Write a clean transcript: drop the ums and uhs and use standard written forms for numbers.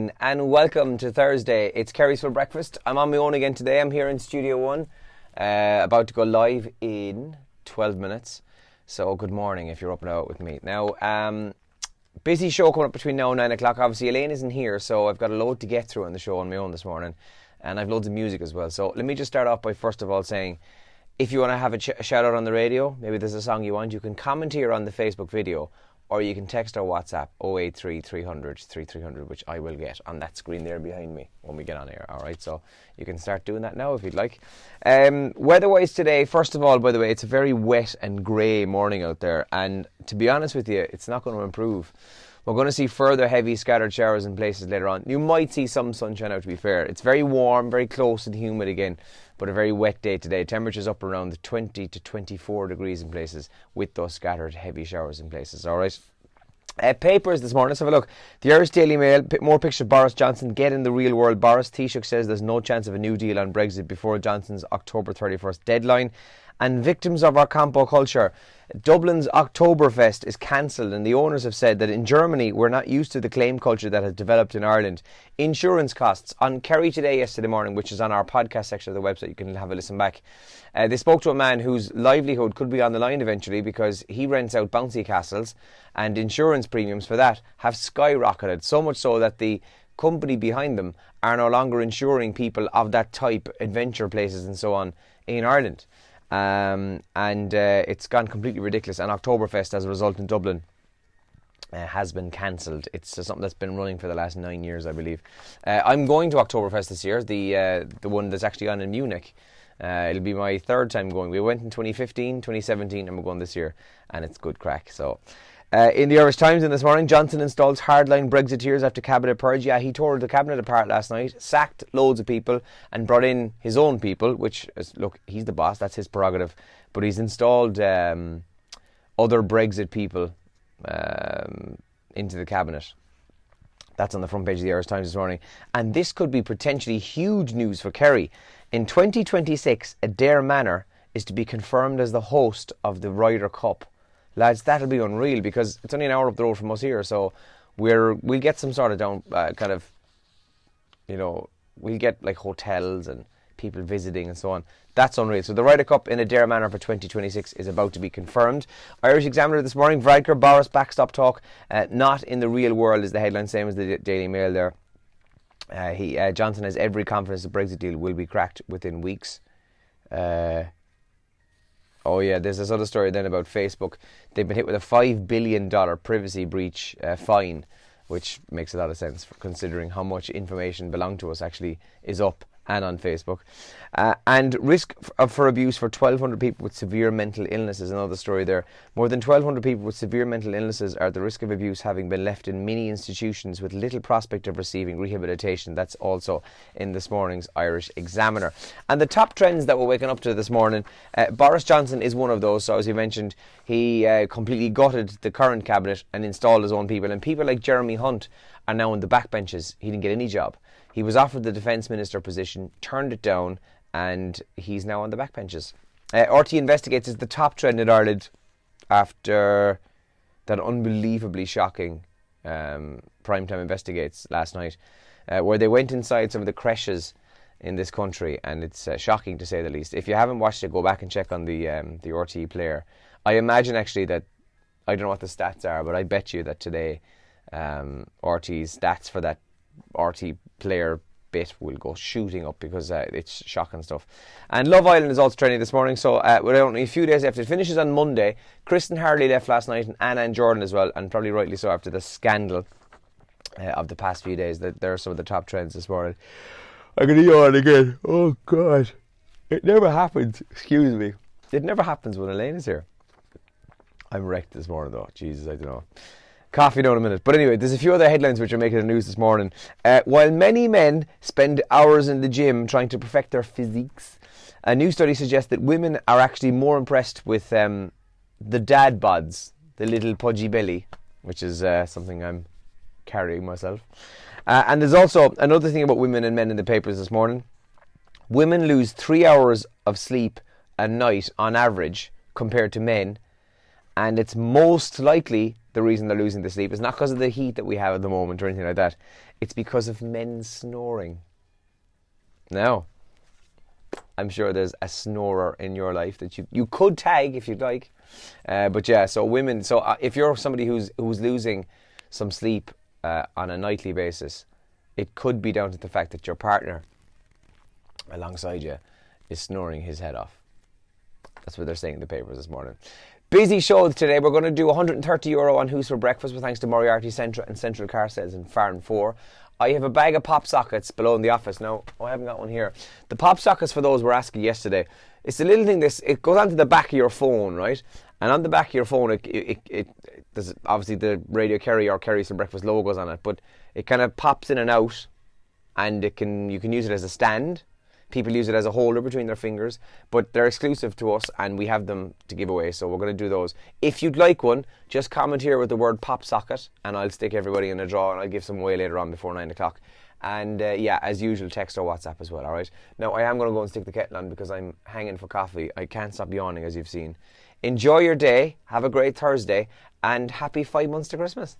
morning and welcome to Thursday. It's Kerry's for breakfast. I'm on my own again today. I'm here in Studio 1, about to go live in 12 minutes. So good morning if you're up and out with me. Now, busy show coming up between now and 9 o'clock. Obviously, Elaine isn't here, so I've got a load to get through on the show on my own this morning. And I've loads of music as well. So let me just start off by first of all saying, if you want to have a shout out on the radio, maybe there's a song you want, you can comment here on the Facebook video, or you can text our WhatsApp 083 300 3300, which I will get on that screen there behind me when we get on air. Alright, so you can start doing that now if you'd like. Weather-wise today, first of all, by the way, it's a very wet and grey morning out there, and to be honest with you, it's not going to improve. We're going to see further heavy scattered showers in places later on. You might see some sunshine out, to be fair. It's very warm, very close and humid again, but a very wet day today. Temperatures up around the 20 to 24 degrees in places with those scattered heavy showers in places. All right. Papers this morning, let's have a look. The Irish Daily Mail, more pictures of Boris Johnson. Get in the real world, Boris. Taoiseach says there's no chance of a new deal on Brexit before Johnson's October 31st deadline. And victims of our campo culture. Dublin's Oktoberfest is cancelled, and the owners have said that in Germany we're not used to the claim culture that has developed in Ireland. Insurance costs on Kerry Today yesterday morning, which is on our podcast section of the website. You can have a listen back. They spoke to a man whose livelihood could be on the line eventually because he rents out bouncy castles, and insurance premiums for that have skyrocketed, so much so that the company behind them are no longer insuring people of that type, adventure places and so on, in Ireland. It's gone completely ridiculous. And Oktoberfest, as a result, in Dublin has been cancelled. It's something that's been running for the last 9 years, I believe. I'm going to Oktoberfest this year, the one that's actually on in Munich. It'll be my third time going. We went in 2015, 2017, and we're going this year, and it's good crack. So, in the Irish Times in this morning, Johnson installs hardline Brexiteers after cabinet purge. Yeah, he tore the cabinet apart last night, sacked loads of people, and brought in his own people, which is, look, he's the boss, that's his prerogative. But he's installed other Brexit people into the cabinet. That's on the front page of the Irish Times this morning. And this could be potentially huge news for Kerry. In 2026, Adair Manor is to be confirmed as the host of the Ryder Cup. Lads, that'll be unreal because it's only an hour up the road from us here, so we'll get some sort of we'll get like hotels and people visiting and so on. That's unreal. So the Ryder Cup in Adair Manor for 2026 is about to be confirmed. Irish Examiner this morning, Varadkar, Boris backstop talk, not in the real world is the headline, same as the Daily Mail there. Johnson has every confidence the Brexit deal will be cracked within weeks. Oh yeah, there's this other story then about Facebook. They've been hit with a $5 billion privacy breach fine, which makes a lot of sense considering how much information belonged to us actually is up and on Facebook. And risk for abuse for 1,200 people with severe mental illness is another story there. More than 1,200 people with severe mental illnesses are at the risk of abuse, having been left in many institutions with little prospect of receiving rehabilitation. That's also in this morning's Irish Examiner. And the top trends that we're waking up to this morning, Boris Johnson is one of those. So as you mentioned, he completely gutted the current cabinet and installed his own people. And people like Jeremy Hunt are now in the backbenches. He didn't get any job. He was offered the Defence Minister position, turned it down, and he's now on the backbenches. RT Investigates is the top trend in Ireland after that unbelievably shocking Primetime Investigates last night, where they went inside some of the creches in this country, and it's shocking to say the least. If you haven't watched it, go back and check on the RT player. I imagine actually that, I don't know what the stats are, but I bet you that today RT's stats for that RT player bit will go shooting up because it's shocking stuff. And Love Island is also trending this morning, so we're only a few days after it finishes on Monday. Kristen Harley left last night, and Anna and Jordan as well, and probably rightly so after the scandal of the past few days. That there are some of the top trends this morning. I'm going to yawn again. Oh God, it never happens. Excuse me. It never happens when Elaine is here. I'm wrecked this morning though. Jesus, I don't know. Coffee down in a minute. But anyway, there's a few other headlines which are making the news this morning. While many men spend hours in the gym trying to perfect their physiques, a new study suggests that women are actually more impressed with the dad bods, the little pudgy belly, which is something I'm carrying myself. And there's also another thing about women and men in the papers this morning. Women lose 3 hours of sleep a night on average compared to men, and it's most likely the reason they're losing the sleep. It's not because of the heat that we have at the moment or anything like that. It's because of men snoring. Now, I'm sure there's a snorer in your life that you could tag if you'd like. But yeah, so women, if you're somebody who's losing some sleep on a nightly basis, it could be down to the fact that your partner alongside you is snoring his head off. That's what they're saying in the papers this morning. Busy show today. We're going to do €130 on Who's for Breakfast with thanks to Moriarty Central and Central Car Sales in Farn 4. I have a bag of pop sockets below in the office. Now, I haven't got one here. The pop sockets, for those were asking yesterday, it's a little thing, it goes onto the back of your phone, right? And on the back of your phone, there's obviously the Radio Kerry or Kerry's for Breakfast logos on it, but it kind of pops in and out, and you can use it as a stand. People use it as a holder between their fingers, but they're exclusive to us, and we have them to give away, so we're going to do those. If you'd like one, just comment here with the word pop socket, and I'll stick everybody in a draw, and I'll give some away later on before 9 o'clock. And yeah, as usual, text or WhatsApp as well, alright? Now, I am going to go and stick the kettle on because I'm hanging for coffee. I can't stop yawning, as you've seen. Enjoy your day, have a great Thursday, and happy 5 months to Christmas.